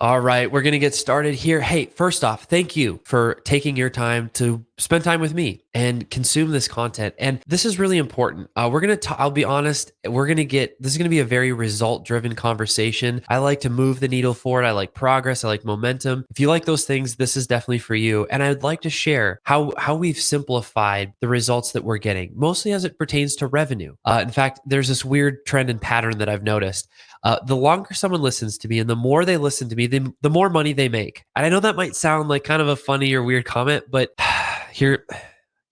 All right, we're going to get started here. Hey, first off, thank you for taking your time to spend time with me and consume this content. And this is really important. We're going to, I'll be honest, this is going to be a very result driven conversation. I like to move the needle forward. I like progress. I like momentum. If you like those things, this is definitely for you. And I'd like to share how we've simplified the results that we're getting, mostly as it pertains to revenue. In fact, there's this weird trend and pattern that I've noticed. The longer someone listens to me and the more they listen to me, the more money they make. And I know that might sound like kind of a funny or weird comment, but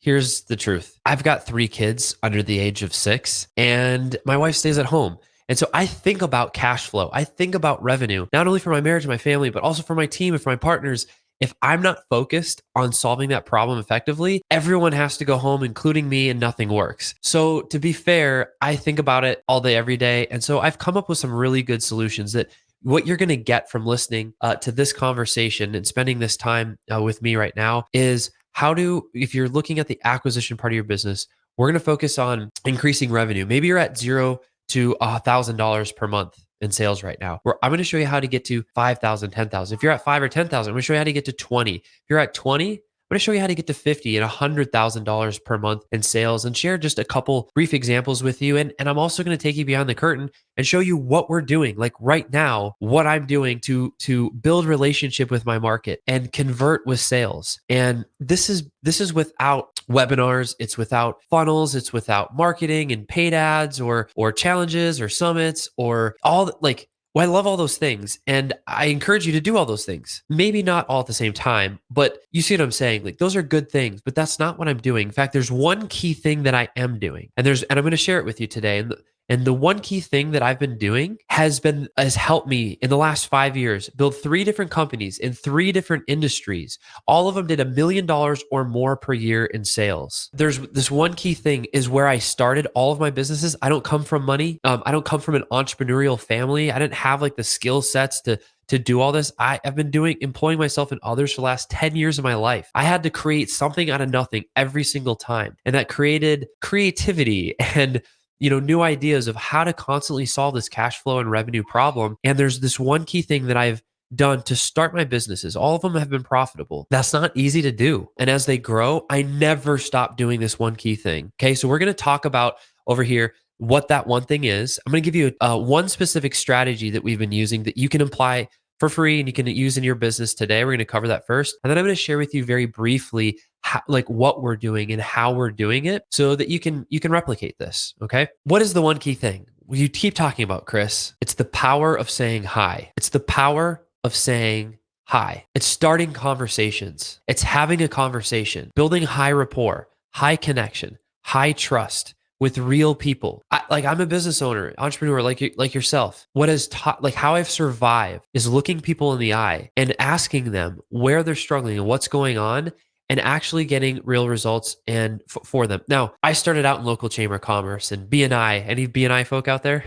here's the truth. I've got 3 kids under the age of 6, and my wife stays at home. And so I think about cash flow. I think about revenue, not only for my marriage and my family, but also for my team and for my partners. If I'm not focused on solving that problem effectively, everyone has to go home, including me, and nothing works. So to be fair, I think about it all day, every day. And so I've come up with some really good solutions that what you're going to get from listening to this conversation and spending this time with me right now is if you're looking at the acquisition part of your business, we're going to focus on increasing revenue. Maybe you're at $0 to $1,000 per month in sales right now. Where I'm going to show you how to get to 5,000, 10,000. If you're at 5 or 10,000, I'm going to show you how to get to 20. If you're at 20, I'm going to show you how to get to 50 and $100,000 per month in sales, and share just a couple brief examples with you. And I'm also going to take you behind the curtain and show you what we're doing, like right now, what I'm doing to build relationship with my market and convert with sales. And this is without webinars, it's without funnels, it's without marketing and paid ads or challenges or summits or well, I love all those things, and I encourage you to do all those things. Maybe not all at the same time, but you see what I'm saying? Like, those are good things, but that's not what I'm doing. In fact, there's one key thing that I am doing, and I'm going to share it with you today. And the one key thing that I've been doing has helped me in the last 5 years build 3 different companies in 3 different industries. All of them did $1 million or more per year in sales. There's this one key thing is where I started all of my businesses. I don't come from money. I don't come from an entrepreneurial family. I didn't have like the skill sets to do all this. I've been employing myself and others for the last 10 years of my life. I had to create something out of nothing every single time. And that created creativity and new ideas of how to constantly solve this cash flow and revenue problem. And there's this one key thing that I've done to start my businesses. All of them have been profitable. That's not easy to do. And as they grow, I never stop doing this one key thing. Okay. So we're going to talk about over here what that one thing is. I'm going to give you one specific strategy that we've been using that you can apply for free and you can use in your business today. We're going to cover that first. And then I'm going to share with you very briefly what we're doing and how we're doing it so that you can replicate this. Okay. What is the one key thing you keep talking about, Chris? It's the power of saying hi. It's the power of saying hi. It's starting conversations. It's having a conversation, building high rapport, high connection, high trust with real people. I'm a business owner, entrepreneur like yourself. What has taught, how I've survived is looking people in the eye and asking them where they're struggling and what's going on, and actually getting real results and for them. Now, I started out in local chamber of commerce and BNI. Any BNI folk out there?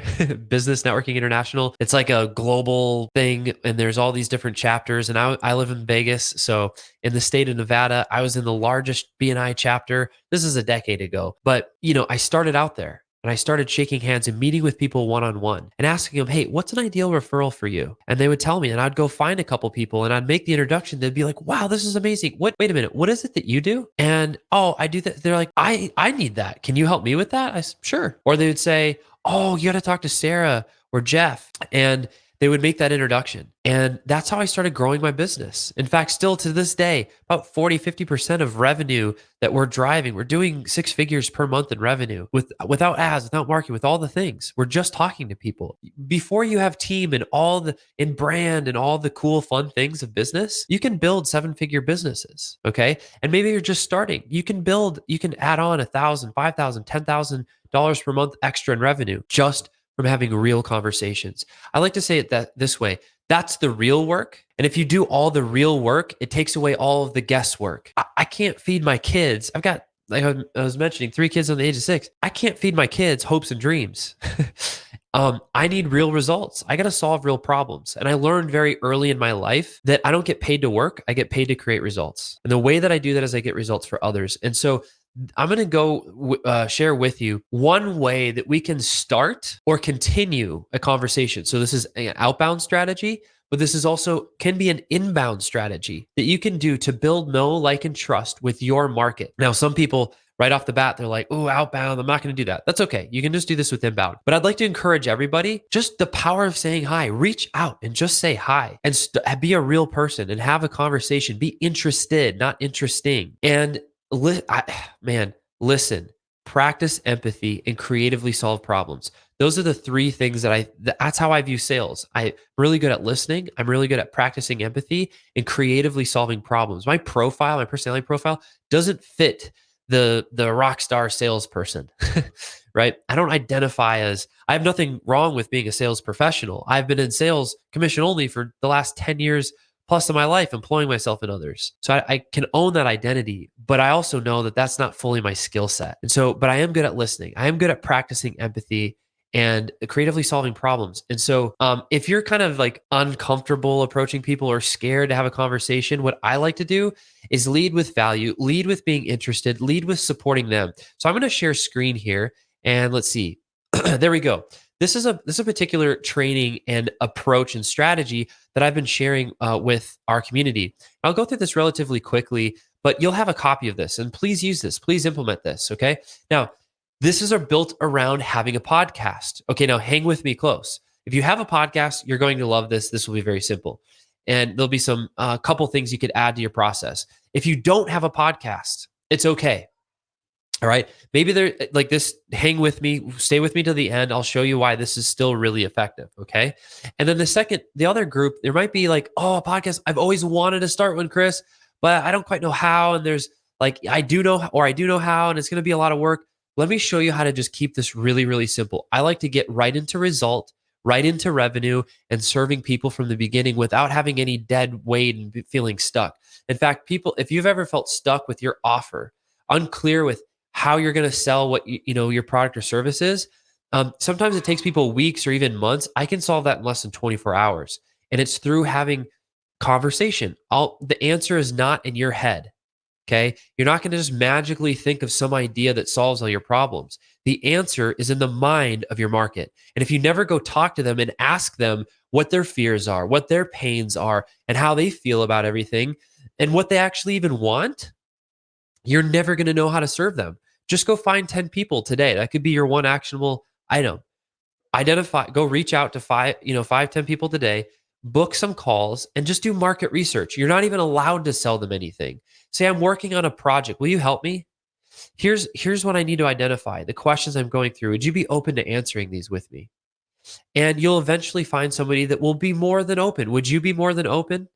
Business Networking International. It's like a global thing, and there's all these different chapters. And I live in Vegas, so in the state of Nevada, I was in the largest BNI chapter. This is a decade ago, but I started out there. And I started shaking hands and meeting with people one-on-one and asking them, hey, what's an ideal referral for you? And they would tell me, and I'd go find a couple people and I'd make the introduction. They'd be like, wow, this is amazing. Wait a minute. What is it that you do? And, oh, I do that. They're like, I need that. Can you help me with that? I said, sure. Or they would say, oh, you got to talk to Sarah or Jeff. And they would make that introduction. And that's how I started growing my business. In fact, still to this day, about 40, 50% of revenue that we're driving, we're doing 6 figures per month in revenue without ads, without marketing, with all the things. We're just talking to people. Before you have team and in brand and all the cool, fun things of business, you can build 7-figure businesses. Okay. And maybe you're just starting. You can add on $1,000, $5,000, $10,000 per month extra in revenue just from having real conversations. I like to say it this way. That's the real work. And if you do all the real work, it takes away all of the guesswork. I can't feed my kids. I've got, like I was mentioning, 3 kids on the age of 6. I can't feed my kids hopes and dreams. I need real results. I got to solve real problems. And I learned very early in my life that I don't get paid to work. I get paid to create results. And the way that I do that is I get results for others. And so I'm going to go share with you one way that we can start or continue a conversation. So this is an outbound strategy, but this is also can be an inbound strategy that you can do to build know, like, and trust with your market. Now, some people right off the bat, they're like, oh, outbound, I'm not going to do that. That's okay. You can just do this with inbound. But I'd like to encourage everybody, just the power of saying hi. Reach out and just say hi and be a real person and have a conversation. Be interested, not interesting. And man, listen, practice empathy and creatively solve problems. Those are the three things that's how I view sales. I'm really good at listening. I'm really good at practicing empathy and creatively solving problems. My profile, my personality profile doesn't fit the rock star salesperson, right? I don't identify as, I have nothing wrong with being a sales professional. I've been in sales commission only for the last 10 years plus of my life, employing myself and others. So I can own that identity, but I also know that that's not fully my skill set. And so, but I am good at listening. I am good at practicing empathy and creatively solving problems. And so, if you're kind of like uncomfortable approaching people or scared to have a conversation, what I like to do is lead with value, lead with being interested, lead with supporting them. So I'm going to share screen here and let's see. There we go. This is a particular training and approach and strategy that I've been sharing with our community. I'll go through this relatively quickly, but you'll have a copy of this and please use this. Please implement this. Okay. Now, this is built around having a podcast. Okay. Now hang with me close. If you have a podcast, you're going to love this. This will be very simple. And there'll be some couple things you could add to your process. If you don't have a podcast, it's okay. All right. Maybe they're like this. Hang with me, stay with me to the end. I'll show you why this is still really effective. Okay. And then the other group, there might be like, oh, a podcast. I've always wanted to start one, Chris, but I don't quite know how. And there's like, I do know, or I do know how, and it's going to be a lot of work. Let me show you how to just keep this really, really simple. I like to get right into result, right into revenue and serving people from the beginning without having any dead weight and feeling stuck. In fact, people, if you've ever felt stuck with your offer, unclear with how you're going to sell what your product or service is. Sometimes it takes people weeks or even months. I can solve that in less than 24 hours. And it's through having conversation. The answer is not in your head. Okay. You're not going to just magically think of some idea that solves all your problems. The answer is in the mind of your market. And if you never go talk to them and ask them what their fears are, what their pains are, and how they feel about everything, and what they actually even want, you're never going to know how to serve them. Just go find 10 people today. That could be your one actionable item. Go reach out to 5, 10 people today, book some calls and just do market research. You're not even allowed to sell them anything. Say, I'm working on a project. Will you help me? Here's what I need to identify. The questions I'm going through. Would you be open to answering these with me? And you'll eventually find somebody that will be more than open. Would you be more than open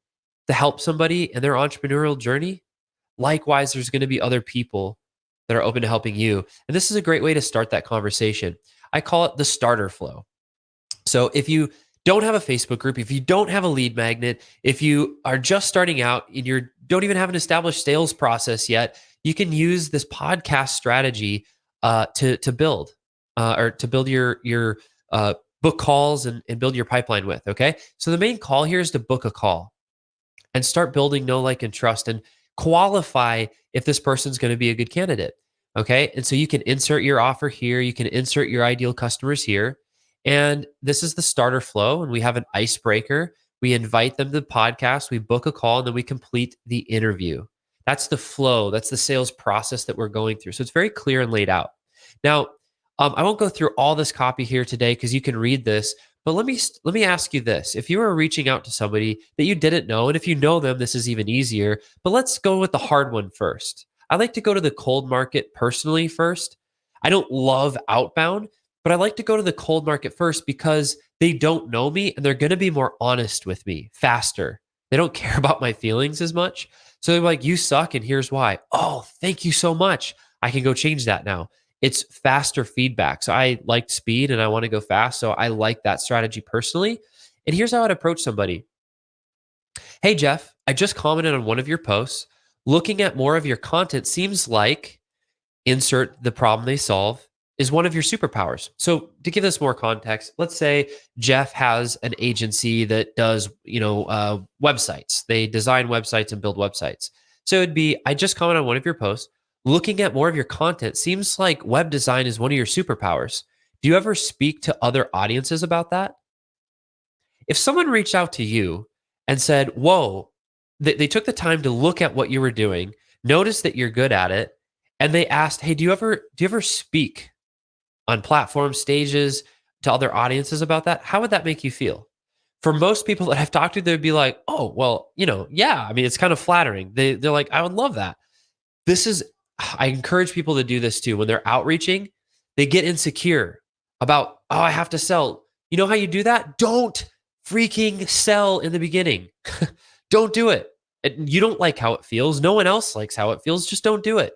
to help somebody in their entrepreneurial journey? Likewise, there's going to be other people that are open to helping you. And this is a great way to start that conversation. I call it the starter flow. So if you don't have a Facebook group, if you don't have a lead magnet, if you are just starting out and you don't even have an established sales process yet, you can use this podcast strategy to build your book calls and build your pipeline with. Okay. So the main call here is to book a call and start building know, like, and trust and qualify if this person's going to be a good candidate. Okay. And so you can insert your offer here. You can insert your ideal customers here. And this is the starter flow. And we have an icebreaker. We invite them to the podcast. We book a call and then we complete the interview. That's the flow. That's the sales process that we're going through. So it's very clear and laid out. Now, I won't go through all this copy here today because you can read this. But let me ask you this. If you were reaching out to somebody that you didn't know, and if you know them, this is even easier, but let's go with the hard one first. I like to go to the cold market personally first. I don't love outbound, but I like to go to the cold market first because they don't know me and they're going to be more honest with me faster. They don't care about my feelings as much. So they're like, you suck and here's why. Oh, thank you so much. I can go change that now. It's faster feedback. So I like speed and I want to go fast. So I like that strategy personally. And here's how I'd approach somebody. Hey, Jeff, I just commented on one of your posts. Looking at more of your content seems like insert the problem they solve is one of your superpowers. So to give this more context, let's say Jeff has an agency that does, websites. They design websites and build websites. So it'd be, I just commented on one of your posts. Looking at more of your content seems like web design is one of your superpowers. Do you ever speak to other audiences about that? If someone reached out to you and said, whoa, they took the time to look at what you were doing, notice that you're good at it, and they asked, hey, do you ever speak on platform stages to other audiences about that? How would that make you feel? For most people that I've talked to, they'd be like, oh, well, yeah, I mean, it's kind of flattering. They're like, I would love that. This is, I encourage people to do this too. When they're outreaching, they get insecure about, oh, I have to sell. You know how you do that? Don't freaking sell in the beginning. Don't do it. You don't like how it feels. No one else likes how it feels. Just don't do it.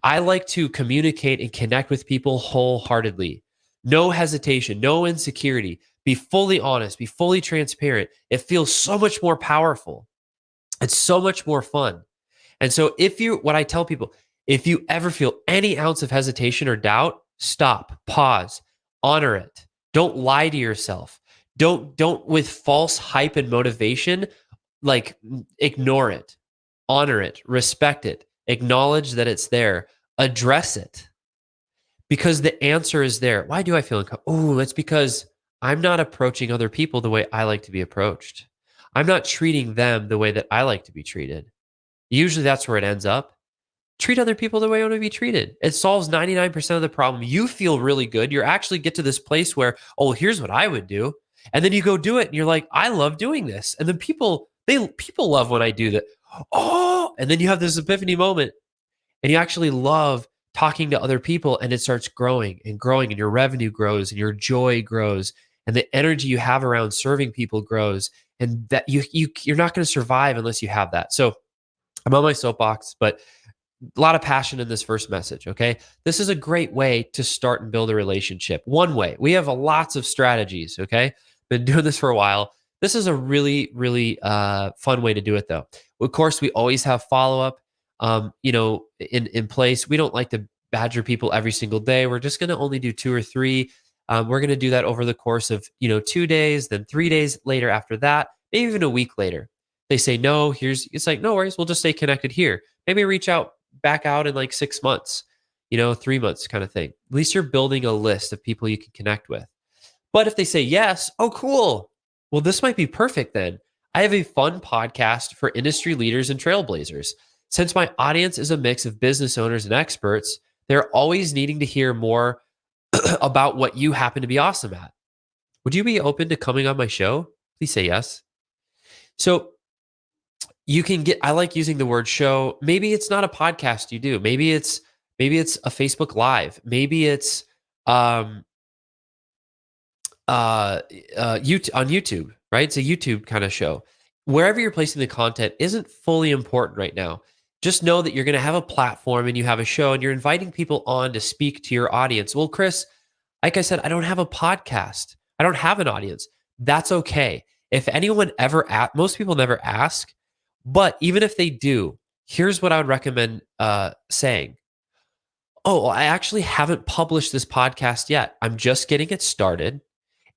I like to communicate and connect with people wholeheartedly. No hesitation, no insecurity. Be fully honest, be fully transparent. It feels so much more powerful. It's so much more fun. And so what I tell people, if you ever feel any ounce of hesitation or doubt, stop, pause, honor it. Don't lie to yourself. Don't with false hype and motivation, like ignore it, honor it, respect it, acknowledge that it's there, address it because the answer is there. Why do I feel uncomfortable? Oh, it's because I'm not approaching other people the way I like to be approached. I'm not treating them the way that I like to be treated. Usually that's where it ends up. Treat other people the way you want to be treated. It solves 99% of the problem. You feel really good. You actually get to this place where, oh, here's what I would do. And then you go do it and you're like, I love doing this. And then people love when I do that. Oh, and then you have this epiphany moment and you actually love talking to other people and it starts growing and growing and your revenue grows and your joy grows and the energy you have around serving people grows and that you're not going to survive unless you have that. So I'm on my soapbox, but a lot of passion in this first message. Okay. This is a great way to start and build a relationship. One way. We have lots of strategies. Okay. Been doing this for a while. This is a really, really fun way to do it, though. Of course, we always have follow up, in place. We don't like to badger people every single day. We're just going to only do 2 or 3. We're going to do that over the course of 2 days, then 3 days later after that, maybe even a week later. They say no. It's like no worries. We'll just stay connected here. Maybe reach back out in like 6 months, 3 months kind of thing. At least you're building a list of people you can connect with. But if they say yes, oh, cool. Well, this might be perfect then. I have a fun podcast for industry leaders and trailblazers. Since my audience is a mix of business owners and experts, they're always needing to hear more about what you happen to be awesome at. Would you be open to coming on my show? Please say yes. So I like using the word show. Maybe it's not a podcast you do. Maybe it's a Facebook Live. Maybe it's on YouTube, right? It's a YouTube kind of show. Wherever you're placing the content isn't fully important right now. Just know that you're going to have a platform and you have a show and you're inviting people on to speak to your audience. Well, Chris, like I said, I don't have a podcast. I don't have an audience. That's okay. If anyone most people never ask, but even if they do, here's what I would recommend saying. Oh, I actually haven't published this podcast yet. I'm just getting it started.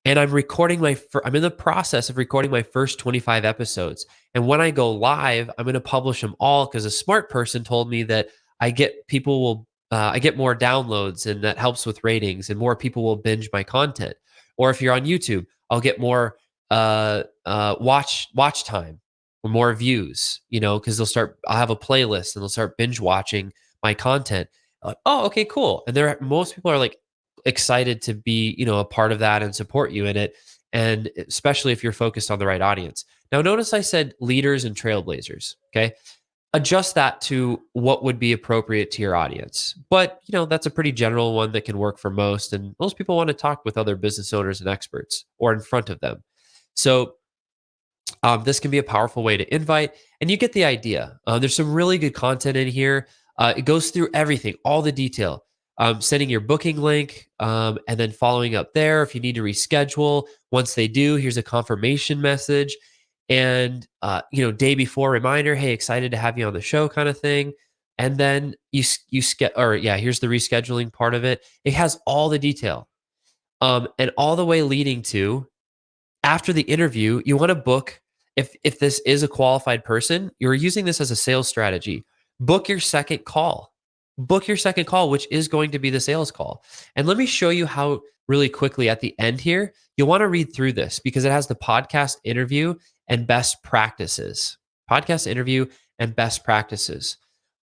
And I'm in the process of recording my first 25 episodes. And when I go live, I'm going to publish them all because a smart person told me that I get more downloads and that helps with ratings and more people will binge my content. Or if you're on YouTube, I'll get more watch time or more views, because I'll have a playlist and they'll start binge watching my content. Like, oh, okay, cool. And most people are like, excited to be, a part of that and support you in it. And especially if you're focused on the right audience. Now, notice I said leaders and trailblazers. Okay. Adjust that to what would be appropriate to your audience. But, that's a pretty general one that can work for most. And most people want to talk with other business owners and experts or in front of them. So this can be a powerful way to invite, and you get the idea. There's some really good content in here. It goes through everything, all the detail. Sending your booking link and then following up there if you need to reschedule. Once they do, here's a confirmation message. And, day before reminder, hey, excited to have you on the show kind of thing. And then here's the rescheduling part of it. It has all the detail and all the way leading to after the interview, you want to book. If this is a qualified person, you're using this as a sales strategy. Book your second call. book your second call, which is going to be the sales call. And let me show you how really quickly at the end here, you'll want to read through this because it has the podcast interview and best practices. Podcast interview and best practices.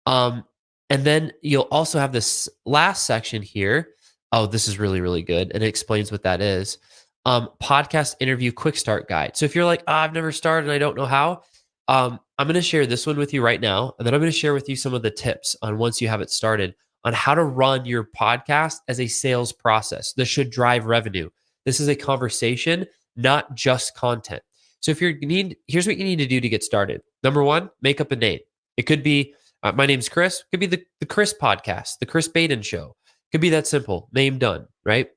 Um, and then you'll also have this last section here. Oh, this is really, really good. And it explains what that is. Podcast interview quick start guide. So if you're like, I've never started and I don't know how, I'm going to share this one with you right now. And then I'm going to share with you some of the tips on once you have it started on how to run your podcast as a sales process. This should drive revenue. This is a conversation, not just content. So if here's what you need to do to get started. Number one, make up a name. It could be, my name's Chris. It could be the Chris podcast, the Chris Baden show. It could be that simple. Name done, right?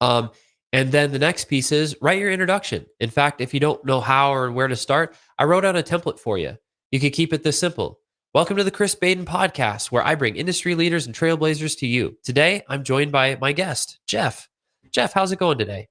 And then the next piece is write your introduction. In fact, if you don't know how or where to start, I wrote out a template for you. You could keep it this simple. Welcome to the Chris Baden podcast, where I bring industry leaders and trailblazers to you. Today, I'm joined by my guest, Jeff. Jeff, how's it going today?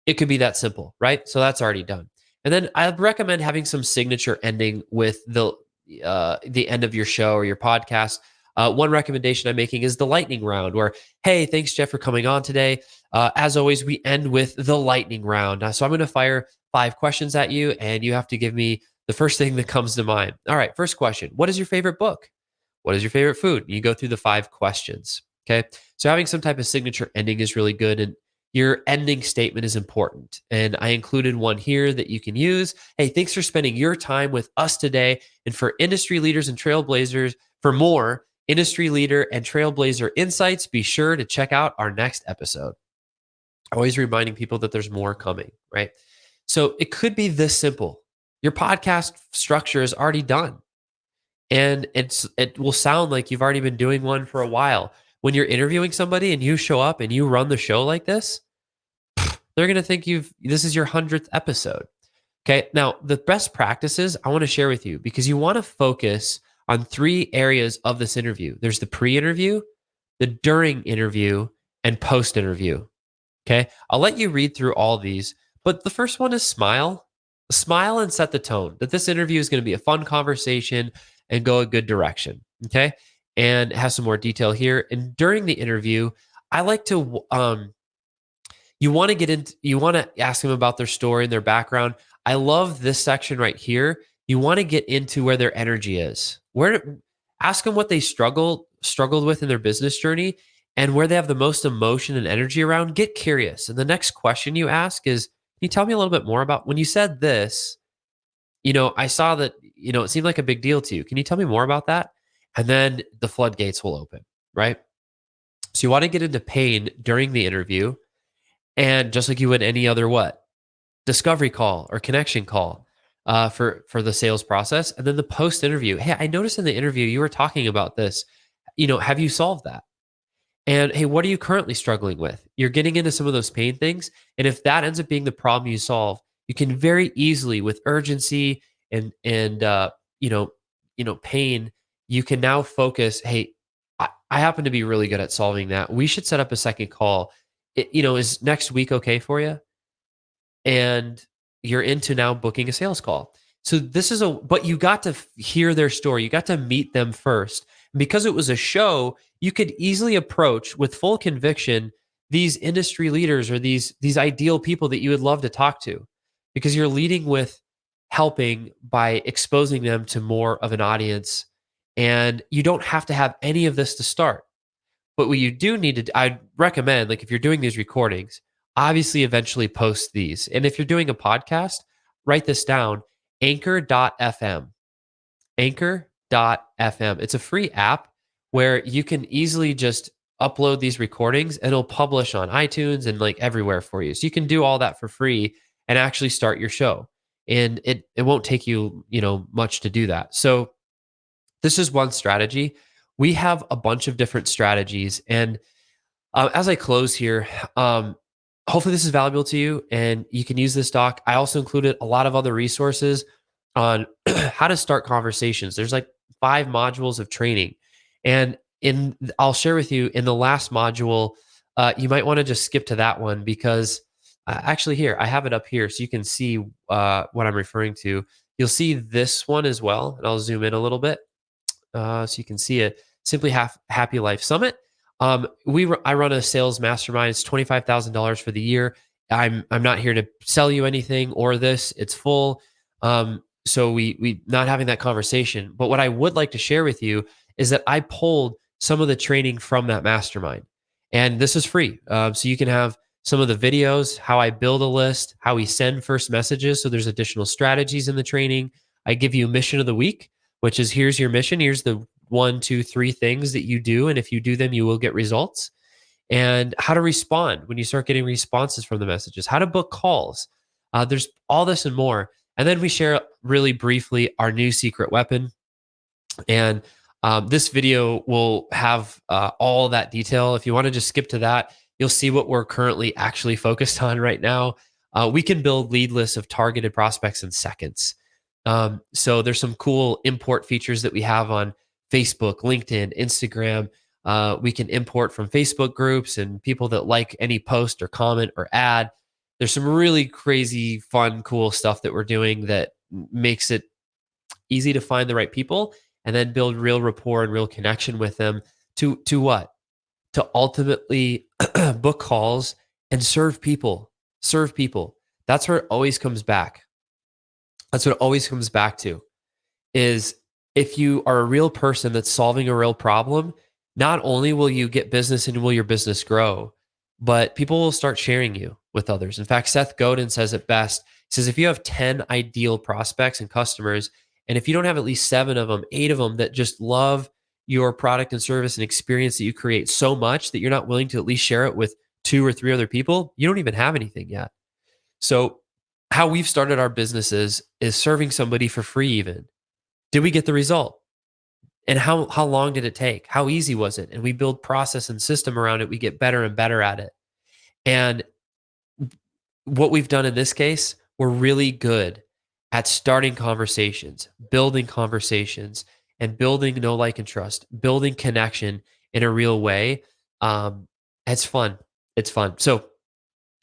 It could be that simple, right? So that's already done. And then I'd recommend having some signature ending with the end of your show or your podcast. One recommendation I'm making is the lightning round, where, hey, thanks, Jeff, for coming on today. As always, we end with the lightning round. So I'm going to fire 5 questions at you, and you have to give me the first thing that comes to mind. All right, first question. What is your favorite book? What is your favorite food? You go through the 5 questions. Okay. So having some type of signature ending is really good. And your ending statement is important. And I included one here that you can use. Hey, thanks for spending your time with us today. And for industry leaders and trailblazers, for more industry leader and trailblazer insights, be sure to check out our next episode. Always reminding people that there's more coming, right? So it could be this simple. Your podcast structure is already done. And it will sound like you've already been doing one for a while. When you're interviewing somebody and you show up and you run the show like this, they're going to think this is your 100th episode. Okay. Now, the best practices I want to share with you, because you want to focus on 3 areas of this interview. There's the pre-interview, the during interview, and post-interview. Okay. I'll let you read through all these, but the first one is smile. Smile and set the tone that this interview is going to be a fun conversation and go a good direction. Okay. And have some more detail here. And during the interview, I like to, you want to ask them about their story and their background. I love this section right here. You want to get into where their energy is. Ask them what they struggled with in their business journey and where they have the most emotion and energy around. Get curious. And the next question you ask is, can you tell me a little bit more about when you said this? I saw that, it seemed like a big deal to you. Can you tell me more about that? And then the floodgates will open, right? So you want to get into pain during the interview, and just like you would any other discovery call or connection call for the sales process. And then the post interview. Hey, I noticed in the interview you were talking about this. Have you solved that? And hey, what are you currently struggling with? You're getting into some of those pain things. And if that ends up being the problem you solve, you can very easily, with urgency and pain, you can now focus. Hey, I happen to be really good at solving that. We should set up a second call. Is next week okay for you? And you're into now booking a sales call. So but you got to hear their story. You got to meet them first. And because it was a show, you could easily approach with full conviction these industry leaders or these ideal people that you would love to talk to, because you're leading with helping by exposing them to more of an audience. And you don't have to have any of this to start. But what you do need to, I'd recommend, like if you're doing these recordings, obviously eventually post these. And if you're doing a podcast, write this down, anchor.fm. Anchor.fm. It's a free app where you can easily just upload these recordings and it'll publish on iTunes and like everywhere for you. So you can do all that for free and actually start your show. And it won't take you, much to do that. So this is one strategy. We have a bunch of different strategies. And as I close here, hopefully this is valuable to you and you can use this doc. I also included a lot of other resources on how to start conversations. There's like 5 modules of training. And I'll share with you in the last module, you might want to just skip to that one because actually here, I have it up here so you can see what I'm referring to. You'll see this one as well. And I'll zoom in a little bit so you can see it. Simply Happy Life Summit. I run a sales mastermind. It's $25,000 for the year. I'm not here to sell you anything or this. It's full. So we not having that conversation. But what I would like to share with you is that I pulled some of the training from that mastermind, and this is free. So you can have some of the videos, how I build a list, how we send first messages. So there's additional strategies in the training. I give you a mission of the week, which is here's your mission. Here's the 1, 2, 3 things that you do. And if you do them, you will get results. And how to respond when you start getting responses from the messages, how to book calls. There's all this and more. And then we share really briefly our new secret weapon. And this video will have all that detail. If you want to just skip to that, you'll see what we're currently actually focused on right now. We can build lead lists of targeted prospects in seconds. So there's some cool import features that we have on Facebook, LinkedIn, Instagram. We can import from Facebook groups and people that like any post or comment or ad. There's some really crazy, fun, cool stuff that we're doing that makes it easy to find the right people and then build real rapport and real connection with them to what? To ultimately book calls and serve people. Serve people. That's where it always comes back. That's what it always comes back to is if you are a real person that's solving a real problem, not only will you get business and will your business grow, but people will start sharing you with others. In fact, Seth Godin says it best. He says, if you have 10 ideal prospects and customers, and if you don't have at least 7 of them, 8 of them that just love your product and service and experience that you create so much that you're not willing to at least share it with 2 or 3 other people, you don't even have anything yet. So how we've started our businesses is serving somebody for free even. Did we get the result? And how long did it take? How easy was it? And we build process and system around it. We get better and better at it. And what we've done in this case, we're really good at starting conversations, and building know, like, and trust, building connection in a real way. It's fun. It's fun. So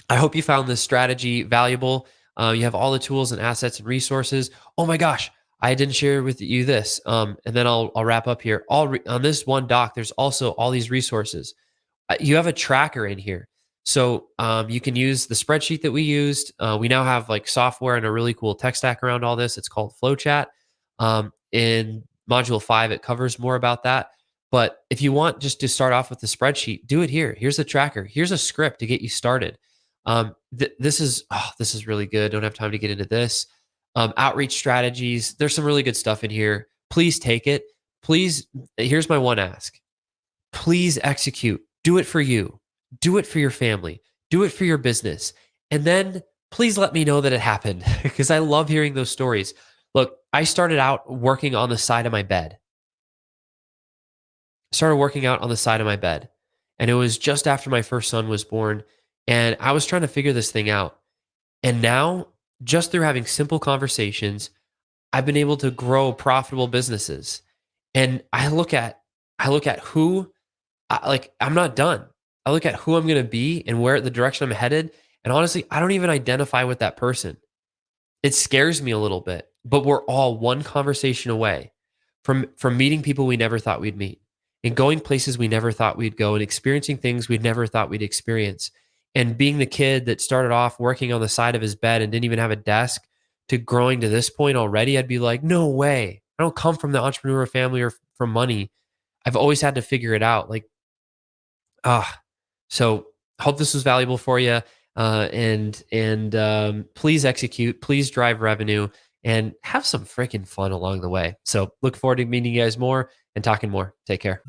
I hope you found this strategy valuable. You have all the tools and assets and resources. Oh my gosh, I didn't share with you this. And then I'll wrap up here. On this one doc, there's also all these resources. You have a tracker in here. So you can use the spreadsheet that we used. We now have like software and a really cool tech stack around all this. It's called FlowChat. In module 5, it covers more about that. But if you want just to start off with the spreadsheet, do it here. Here's the tracker. Here's a script to get you started. This is really good. Don't have time to get into this. Outreach strategies. There's some really good stuff in here. Please take it. Please. Here's my one ask. Please execute. Do it for you. Do it for your family. Do it for your business. And then please let me know that it happened because I love hearing those stories. Look, I started out working on the side of my bed. And it was just after my first son was born. And I was trying to figure this thing out. And now, just through having simple conversations, I've been able to grow profitable businesses. And I look at who, I'm not done. I look at who I'm going to be and where the direction I'm headed. And honestly, I don't even identify with that person. It scares me a little bit, but we're all one conversation away from meeting people we never thought we'd meet and going places we never thought we'd go and experiencing things we'd never thought we'd experience. And being the kid that started off working on the side of his bed and didn't even have a desk to growing to this point already, I'd be like, no way. I don't come from the entrepreneur family or from money. I've always had to figure it out. So hope this was valuable for you. And please execute, please drive revenue, and have some freaking fun along the way. So look forward to meeting you guys more and talking more. Take care.